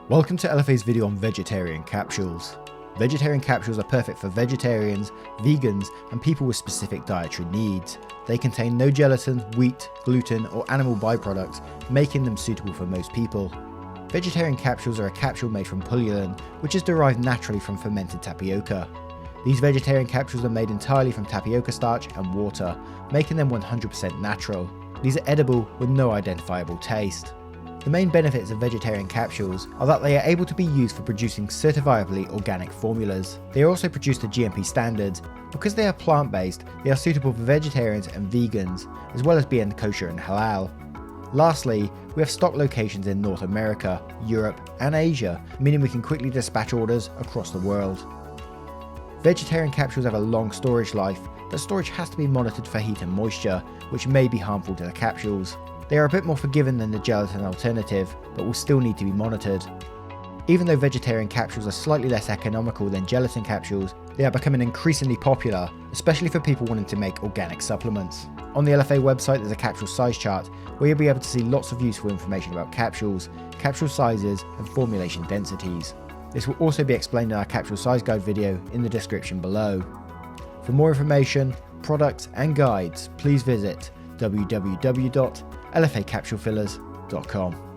Welcome to LFA's video on vegetarian capsules. Vegetarian capsules are perfect for vegetarians, vegans, and people with specific dietary needs. They contain no gelatin, wheat, gluten, or animal byproducts, making them suitable for most people. Vegetarian capsules are a capsule made from pullulan, which is derived naturally from fermented tapioca. These vegetarian capsules are made entirely from tapioca starch and water, making them 100% natural. These are edible with no identifiable taste. The main benefits of vegetarian capsules are that they are able to be used for producing certifiably organic formulas. They are also produced to GMP standards. Because they are plant-based, they are suitable for vegetarians and vegans, as well as being kosher and halal. Lastly, we have stock locations in North America, Europe, and Asia, meaning we can quickly dispatch orders across the world. Vegetarian capsules have a long storage life, but storage has to be monitored for heat and moisture, which may be harmful to the capsules. They are a bit more forgiving than the gelatin alternative, but will still need to be monitored. Even though vegetarian capsules are slightly less economical than gelatin capsules, they are becoming increasingly popular, especially for people wanting to make organic supplements. On the LFA website there's a capsule size chart where you'll be able to see lots of useful information about capsules, capsule sizes, and formulation densities. This will also be explained in our capsule size guide video in the description below. For more information, products, and guides, please visit www.lfacapsulefillers.com.